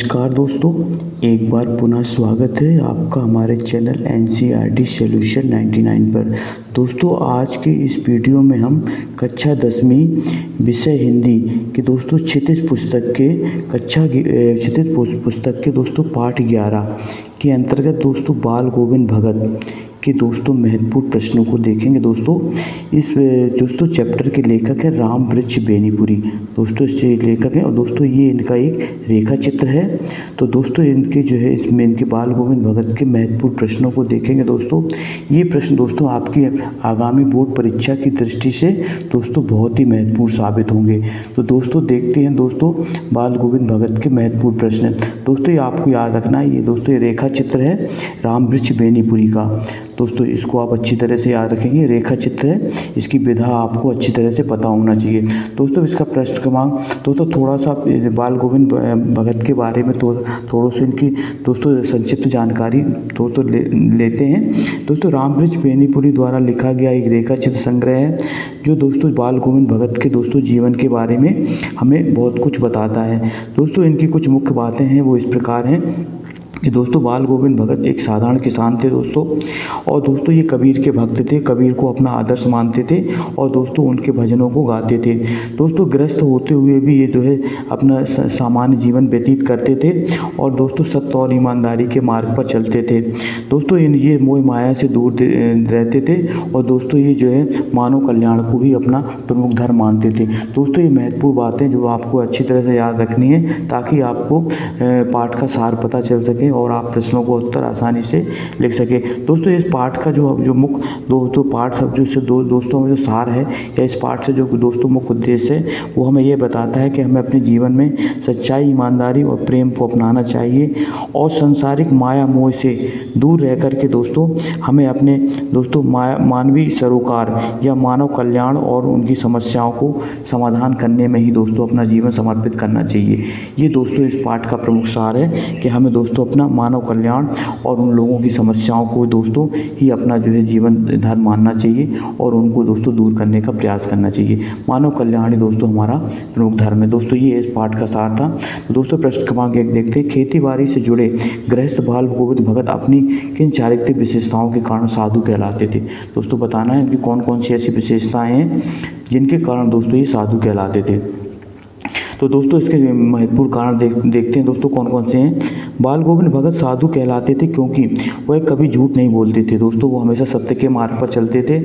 नमस्कार दोस्तों, एक बार पुनः स्वागत है आपका हमारे चैनल एनसीईआरटी सॉल्यूशन 99 पर। दोस्तों आज के इस वीडियो में हम कक्षा 10वीं विषय हिंदी के दोस्तों क्षितिज पुस्तक के दोस्तों पाठ 11 के अंतर्गत दोस्तों बाल गोविंद भगत के दोस्तों महत्वपूर्ण प्रश्नों को देखेंगे। दोस्तों इस चैप्टर के लेखक है रामवृक्ष बेनीपुरी। दोस्तों इस लेखक हैं और दोस्तों ये इनका एक रेखा चित्र है। तो दोस्तों इनके जो है इसमें इनके बाल गोविंद भगत के महत्वपूर्ण प्रश्नों को देखेंगे। दोस्तों ये प्रश्न दोस्तों आपकी आगामी बोर्ड परीक्षा की दृष्टि से दोस्तों बहुत ही महत्वपूर्ण साबित होंगे। तो दोस्तों देखते हैं दोस्तों बाल गोविंद भगत के महत्वपूर्ण प्रश्न। दोस्तों ये आपको याद रखना है, ये दोस्तों ये रेखा चित्र है रामवृक्ष बेनीपुरी का। दोस्तों इसको आप अच्छी तरह से याद रखेंगे, रेखा चित्र है, इसकी विधा आपको अच्छी तरह से पता होना चाहिए। दोस्तों इसका प्रश्न क्रमांक दोस्तों थोड़ा सा बाल गोविंद भगत के बारे में थोड़ा सा इनकी दोस्तों संक्षिप्त जानकारी दोस्तों लेते हैं। दोस्तों रामवृक्ष बेनीपुरी द्वारा लिखा गया एक रेखा चित्र संग्रह है जो दोस्तों बाल गोविंद भगत के दोस्तों जीवन के बारे में हमें बहुत कुछ बताता है। दोस्तों इनकी कुछ मुख्य बातें हैं वो इस प्रकार हैं कि दोस्तों बाल गोविंद भगत एक साधारण किसान थे दोस्तों, और दोस्तों ये कबीर के भक्त थे, कबीर को अपना आदर्श मानते थे और दोस्तों उनके भजनों को गाते थे। दोस्तों ग्रस्त होते हुए भी ये जो है अपना सामान्य जीवन व्यतीत करते थे और दोस्तों सत्य और ईमानदारी के मार्ग पर चलते थे। दोस्तों ये मोह माया से दूर रहते थे और दोस्तों ये जो है मानव कल्याण को ही अपना प्रमुख धर्म मानते थे। दोस्तों ये महत्वपूर्ण बातें जो आपको अच्छी तरह से याद रखनी है ताकि आपको पाठ का सार पता चल सके और आप प्रश्नों को उत्तर आसानी से लिख सके। दोस्तों इस पाठ का जो मुख्य दोस्तों पाठ सब जो दोस्तों में जो सार है या इस पाठ से जो दोस्तों मुख्य उद्देश्य है वो हमें ये बताता है कि हमें अपने जीवन में सच्चाई, ईमानदारी और प्रेम को अपनाना चाहिए और सांसारिक माया मोह से दूर रह कर के दोस्तों हमें अपने दोस्तों मानवीय सरोकार या मानव कल्याण और उनकी समस्याओं को समाधान करने में ही दोस्तों अपना जीवन समर्पित करना चाहिए। ये दोस्तों इस पाठ का प्रमुख सार है कि हमें दोस्तों अपना मानव कल्याण और उन लोगों की समस्याओं को दोस्तों ही अपना जो है जीवन धर्म मानना चाहिए और उनको दोस्तों दूर करने का प्रयास करना चाहिए। मानव कल्याण ही दोस्तों हमारा प्रमुख धर्म है। दोस्तों ये इस पाठ का सार था। तो दोस्तों प्रश्न क्रमांक 1 देखते हैं, खेती बाड़ी से जुड़े गृहस्थ बाल गोविंद भगत अपनी किन चारित्रिक विशेषताओं के कारण साधु कहलाते थे। दोस्तों बताना है कि कौन कौन सी ऐसी विशेषताएं हैं जिनके कारण दोस्तों ये साधु कहलाते थे। तो दोस्तों इसके महत्वपूर्ण कारण देखते हैं दोस्तों कौन कौन से हैं। बाल गोविंद भगत साधु कहलाते थे क्योंकि वह कभी झूठ नहीं बोलते थे दोस्तों, वो हमेशा सत्य के मार्ग पर चलते थे।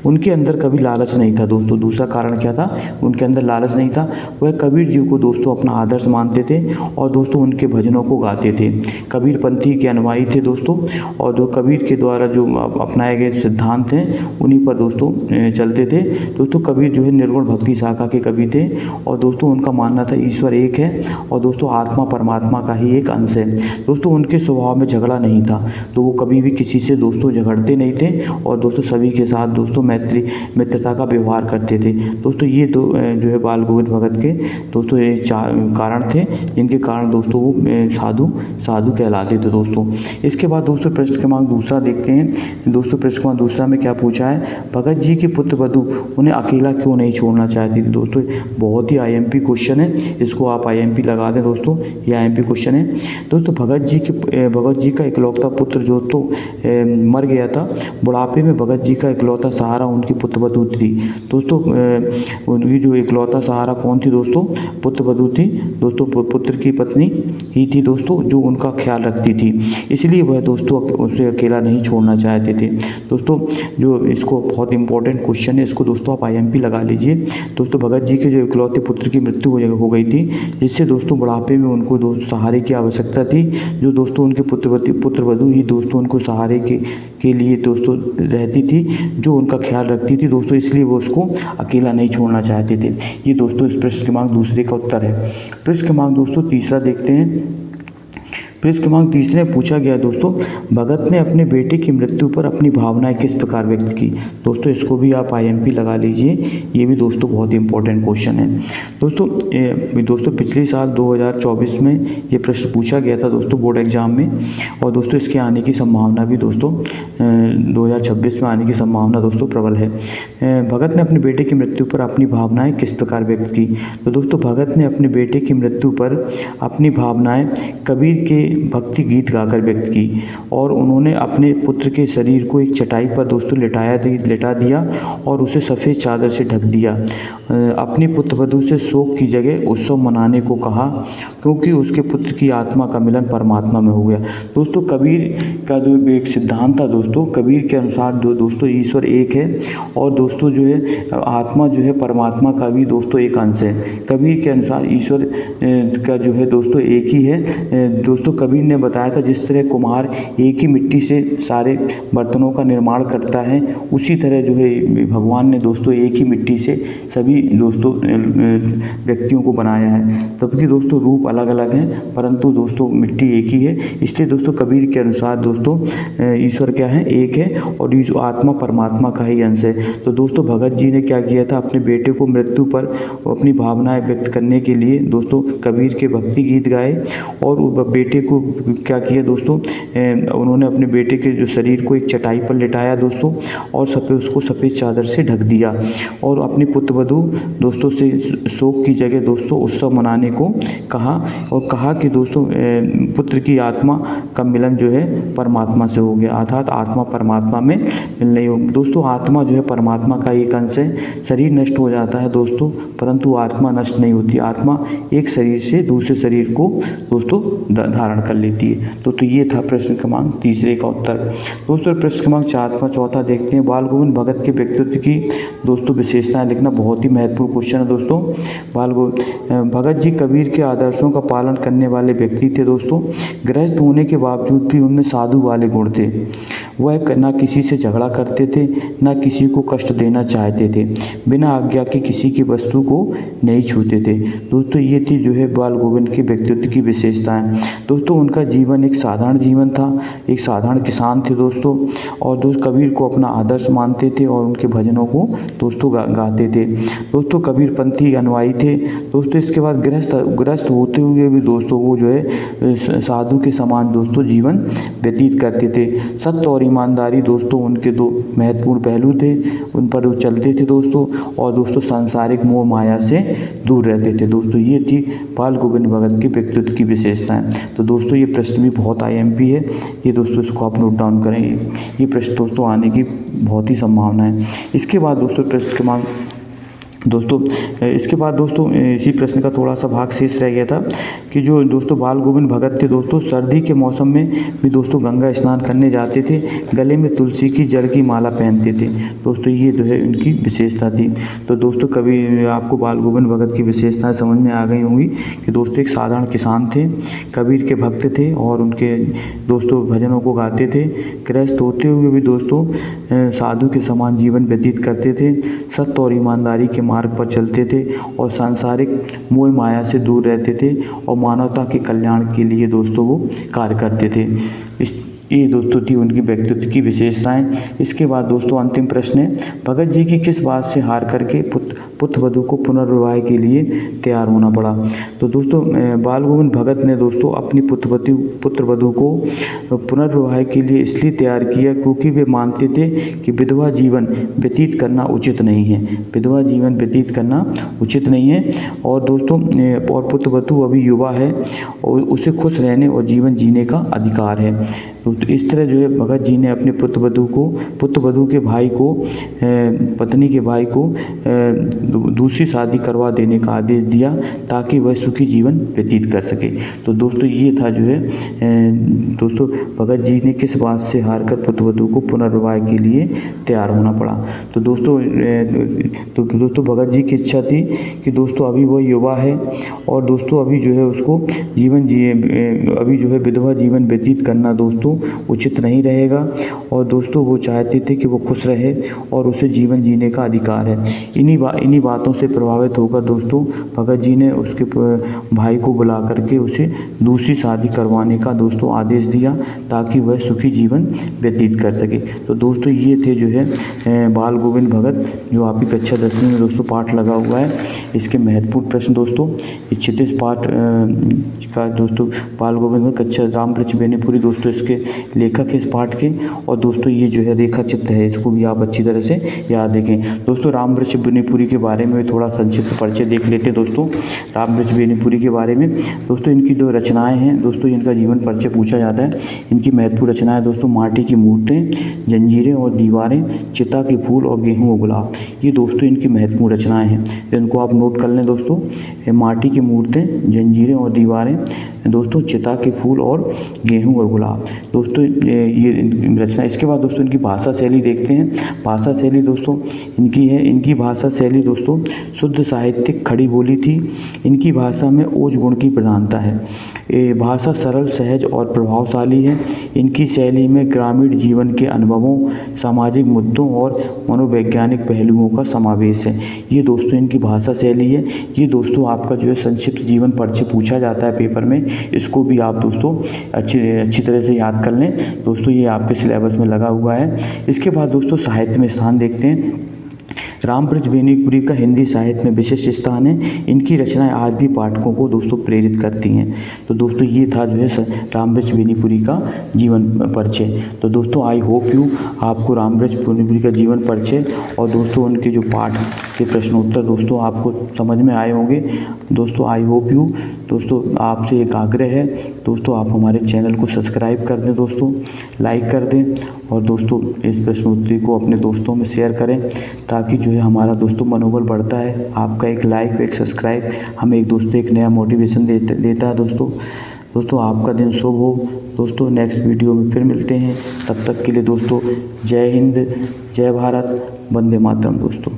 उनके अंदर कभी लालच नहीं था दोस्तों। दूसरा कारण क्या था, उनके अंदर लालच नहीं था। वह कबीर जी को दोस्तों अपना आदर्श मानते थे और दोस्तों उनके भजनों को गाते थे। कबीर पंथी के अनुयायी थे दोस्तों और जो कबीर के द्वारा जो अपनाए गए सिद्धांत हैं उन्हीं पर दोस्तों चलते थे। दोस्तों कबीर जो है निर्गुण भक्ति शाखा के कवि थे और दोस्तों उनका मानना था ईश्वर एक है और दोस्तों आत्मा परमात्मा का ही एक अंश है। दोस्तों उनके स्वभाव में झगड़ा नहीं था, तो वो कभी भी किसी से दोस्तों झगड़ते नहीं थे और दोस्तों सभी के साथ दोस्तों मित्रता का व्यवहार करते थे। दोस्तों ये जो है बाल गोविंद भगत के दोस्तों ये 4 कारण थे जिनके कारण दोस्तों वो साधु कहलाते थे दोस्तों। इसके बाद दोस्तों प्रश्न क्रमांक 2 देखते हैं। दोस्तों प्रश्न क्रमांक 2 में क्या पूछा है, भगत जी के पुत्र वधू उन्हें अकेला क्यों नहीं छोड़ना चाहती थी। दोस्तों बहुत ही IMP क्वेश्चन है, इसको आप IMP लगा दें दोस्तों, ये IMP क्वेश्चन है। दोस्तों भगत जी का इकलौता पुत्र जो तो मर गया था। बुढ़ापे में भगत जी का इकलौता सहारा उनकी पुत्रवधू थी दोस्तों। उनकी जो इकलौता सहारा कौन थी दोस्तों, पुत्रवधू थी दोस्तों। पुत्र की पत्नी ही थी दोस्तों जो उनका ख्याल रखती थी, इसलिए वह दोस्तों उसे अकेला नहीं छोड़ना चाहते थे दोस्तों। जो इसको बहुत इंपॉर्टेंट क्वेश्चन है, इसको दोस्तों आप IMP लगा लीजिए दोस्तों। भगत जी के जो इकलौते पुत्र की मृत्यु हो गई थी जिससे दोस्तों बुढ़ापे में उनको सहारे की आवश्यकता थी। जो दोस्तों उनके पुत्रवधू ही दोस्तों उनको सहारे के लिए दोस्तों रहती थी, जो उनका ख्याल रखती थी दोस्तों, इसलिए वो उसको अकेला नहीं छोड़ना चाहते थे। ये दोस्तों इस प्रश्न क्रमांक 2 का उत्तर है। प्रश्न क्रमांक दोस्तों 3 देखते हैं। प्रश्न क्रमांक तीसरे में पूछा गया दोस्तों, भगत ने अपने बेटे की मृत्यु पर अपनी भावनाएं किस प्रकार व्यक्त की। दोस्तों इसको भी आप IMP लगा लीजिए, ये भी दोस्तों बहुत ही इंपॉर्टेंट क्वेश्चन है। दोस्तों पिछले साल 2024 में ये प्रश्न पूछा गया था दोस्तों बोर्ड एग्जाम में, और दोस्तों इसके आने की संभावना भी दोस्तों 2026 में आने की संभावना दोस्तों प्रबल है। भगत ने अपने बेटे की मृत्यु पर अपनी भावनाएं किस प्रकार व्यक्त की। तो दोस्तों भगत ने अपने बेटे की मृत्यु पर अपनी भावनाएं कबीर के भक्ति गीत गाकर व्यक्त की, और उन्होंने अपने पुत्र के शरीर को एक चटाई पर दोस्तों लिटा दिया और उसे सफ़ेद चादर से ढक दिया। अपनी पुत्रवधू से शोक की जगह उत्सव मनाने को कहा, क्योंकि उसके पुत्र की आत्मा का मिलन परमात्मा में हो गया। दोस्तों कबीर का जो एक सिद्धांत था दोस्तों, कबीर के अनुसार दोस्तों ईश्वर एक है, और दोस्तों जो है आत्मा जो है परमात्मा का भी दोस्तों एक अंश है। कबीर के अनुसार ईश्वर का जो है दोस्तों एक ही है। दोस्तों कबीर ने बताया था जिस तरह कुम्हार एक ही मिट्टी से सारे बर्तनों का निर्माण करता है, उसी तरह जो है भगवान ने दोस्तों एक ही मिट्टी से सभी दोस्तों व्यक्तियों को बनाया है। तबकि दोस्तों रूप अलग अलग हैं, परंतु दोस्तों मिट्टी एक ही है। इसलिए दोस्तों कबीर के अनुसार दोस्तों ईश्वर क्या है, एक है, और आत्मा परमात्मा का ही अंश है। तो दोस्तों भगत जी ने क्या किया था, अपने बेटे को मृत्यु पर अपनी भावनाएं व्यक्त करने के लिए दोस्तों कबीर के भक्ति गीत गाए, और बेटे को क्या किया दोस्तों, उन्होंने अपने बेटे के जो शरीर को एक चटाई पर लिटाया दोस्तों, और उसको सफ़ेद चादर से ढक दिया, और अपनी पुत्रवधू दोस्तों से शोक की जगह दोस्तों उत्सव मनाने को कहा, और कहा कि दोस्तों पुत्र की आत्मा का मिलन जो है परमात्मा से हो गया, अर्थात आत्मा परमात्मा में मिलने हो। दोस्तों आत्मा जो है परमात्मा का एक अंश है। शरीर नष्ट हो जाता है दोस्तों, परंतु आत्मा नष्ट नहीं होती। आत्मा एक शरीर से दूसरे शरीर को दोस्तों धारण कर लेती है। तो ये था प्रश्न क्रमांक तीसरे का उत्तर। दोस्तों प्रश्न क्रमांक चौथा देखते हैं। बाल गोविंद भगत के व्यक्तित्व की दोस्तों विशेषताएं लिखना बहुत ही महत्वपूर्ण क्वेश्चन है दोस्तों। भगत जी कबीर के आदर्शों का पालन करने वाले व्यक्ति थे दोस्तों। गृहस्थ होने के बावजूद भी उनमें साधु वाले गुण थे। वह ना किसी से झगड़ा करते थे, ना किसी को कष्ट देना चाहते थे, बिना आज्ञा के किसी की वस्तु को नहीं छूते थे। दोस्तों ये थी जो है बाल गोविंद के व्यक्तित्व की विशेषताएं। दोस्तों उनका जीवन एक साधारण जीवन था, एक साधारण किसान थे दोस्तों, और दोस्त कबीर को अपना आदर्श मानते थे और उनके भजनों को दोस्तों गाते थे। दोस्तों कबीर पंथी अनुयायी थे दोस्तों। इसके बाद गृहस्थ होते हुए भी दोस्तों वो जो है साधु के समान दोस्तों जीवन व्यतीत करते थे। सत्य और ईमानदारी दोस्तों उनके दो महत्वपूर्ण पहलू थे, उन पर वो चलते थे दोस्तों, और दोस्तों सांसारिक मोह माया से दूर रहते थे दोस्तों। ये थी बाल गोविंद भगत के व्यक्तित्व की विशेषताएं। तो दोस्तों ये प्रश्न भी बहुत IMP है, ये दोस्तों इसको आप नोट डाउन करें। ये प्रश्न दोस्तों आने की बहुत ही संभावना है। इसके बाद दोस्तों प्रश्न क्रमांक इसके बाद दोस्तों इसी प्रश्न का थोड़ा सा भाग शेष रह गया था कि जो दोस्तों बाल गोविंद भगत थे दोस्तों सर्दी के मौसम में भी दोस्तों गंगा स्नान करने जाते थे, गले में तुलसी की जड़ की माला पहनते थे दोस्तों। ये जो है उनकी विशेषता थी। तो दोस्तों कभी आपको बाल गोविंद भगत की विशेषताएं समझ में आ गई होंगी कि दोस्तों एक साधारण किसान थे, कबीर के भक्त थे, और उनके दोस्तों भजनों को गाते थे। गृहस्थ होते हुए भी दोस्तों साधु के समान जीवन व्यतीत करते थे, सत्य और ईमानदारी के मार्ग पर चलते थे, और सांसारिक मोह माया से दूर रहते थे, और मानवता के कल्याण के लिए दोस्तों वो कार्य करते थे। ये दोस्तों थी उनकी व्यक्तित्व की विशेषताएं। इसके बाद दोस्तों अंतिम प्रश्न है, भगत जी की किस बात से हार करके पुत्रवधू को पुनर्विवाह के लिए तैयार होना पड़ा। तो दोस्तों बाल गोविंद भगत ने दोस्तों अपनी पुत्रवधू को पुनर्विवाह के लिए इसलिए तैयार किया क्योंकि वे मानते थे कि विधवा जीवन व्यतीत करना उचित नहीं है, विधवा जीवन व्यतीत करना उचित नहीं है। और दोस्तों और पुत्रवधू अभी युवा है और उसे खुश रहने और जीवन जीने का अधिकार है। तो इस तरह जो है भगत जी ने अपने पुत्रवधू के भाई को पत्नी के भाई को दूसरी शादी करवा देने का आदेश दिया ताकि वह सुखी जीवन व्यतीत कर सके। तो दोस्तों ये था जो है दोस्तों भगत जी ने किस बात से हार कर पुत्रवधू को पुनर्विवाह के लिए तैयार होना पड़ा। तो दोस्तों भगत जी की इच्छा थी कि दोस्तों अभी वह युवा है और दोस्तों अभी जो है उसको अभी जो है विधवा जीवन व्यतीत करना दोस्तों दोस्तों उचित नहीं रहेगा। और दोस्तों वो चाहते थे कि वो खुश रहे और उसे जीवन जीने का अधिकार है। इन्हीं बातों से प्रभावित होकर दोस्तों भगत जी ने उसके भाई को बुला करके उसे दूसरी शादी करवाने का दोस्तों आदेश दिया, ताकि वह सुखी जीवन व्यतीत कर सके। तो दोस्तों ये थे जो है बाल गोविंद भगत, जो आपकी कक्षा 10वीं में दोस्तों पाठ लगा हुआ है। इसके महत्वपूर्ण प्रश्न दोस्तों, इस 36 पाठ का दोस्तों बाल गोविंद भगत कक्षा राम वृक्ष बेनीपुरी दोस्तों इसके लेखक है इस पाठ के। और दोस्तों ये जो है रेखा चित्र है, इसको भी आप अच्छी तरह से याद देखें। दोस्तों राम वृक्ष बेनीपुरी के बारे में थोड़ा संक्षिप्त परिचय देख लेते हैं दोस्तों। राम वृक्ष बेनीपुरी के बारे में दोस्तों इनकी जो रचनाएँ हैं दोस्तों, इनका जीवन परिचय पूछा जाता है। इनकी महत्वपूर्ण रचनाएँ दोस्तों माटी की मूर्तें, जंजीरें और दीवारें, चिता के फूल और गेहूँ और गुलाब, ये दोस्तों इनकी महत्वपूर्ण रचनाएँ हैं। इनको आप नोट कर लें दोस्तों। माटी की मूर्तें, जंजीरें और दीवारें दोस्तों, चिता के फूल और गेहूँ और गुलाब दोस्तों ये रचना। इसके बाद दोस्तों इनकी भाषा शैली देखते हैं। भाषा शैली दोस्तों इनकी है, इनकी भाषा शैली दोस्तों शुद्ध साहित्यिक खड़ी बोली थी। इनकी भाषा में ओज गुण की प्रधानता है। भाषा सरल, सहज और प्रभावशाली है। इनकी शैली में ग्रामीण जीवन के अनुभवों, सामाजिक मुद्दों और मनोवैज्ञानिक पहलुओं का समावेश है। ये दोस्तों इनकी भाषा शैली है। ये दोस्तों आपका जो है संक्षिप्त जीवन परिचय पूछा जाता है पेपर में, इसको भी आप दोस्तों अच्छी तरह से याद कर लें दोस्तों, ये आपके सिलेबस में लगा हुआ है। इसके बाद दोस्तों साहित्य में स्थान देखते हैं। राम वृक्ष बेनीपुरी का हिंदी साहित्य में विशिष्ट स्थान है। इनकी रचनाएं आज भी पाठकों को दोस्तों प्रेरित करती हैं। तो दोस्तों ये था जो है राम वृक्ष बेनीपुरी का जीवन परिचय। तो दोस्तों आई होप यू आपको राम वृक्ष बेनीपुरी का जीवन परिचय और दोस्तों उनके जो पाठ के प्रश्नोत्तर दोस्तों आपको समझ में आए होंगे। दोस्तों आई होप यू दोस्तों आपसे एक आग्रह है दोस्तों, आप हमारे चैनल को सब्सक्राइब कर दें दोस्तों, लाइक कर दें और दोस्तों इस प्रश्नोत्तरी को अपने दोस्तों में शेयर करें, ताकि जो है हमारा दोस्तों मनोबल बढ़ता है। आपका एक लाइक, एक सब्सक्राइब हमें एक नया मोटिवेशन देता है दोस्तों आपका दिन शुभ हो दोस्तों। नेक्स्ट वीडियो में फिर मिलते हैं, तब तक के लिए दोस्तों जय हिंद, जय भारत, वंदे मातरम दोस्तों।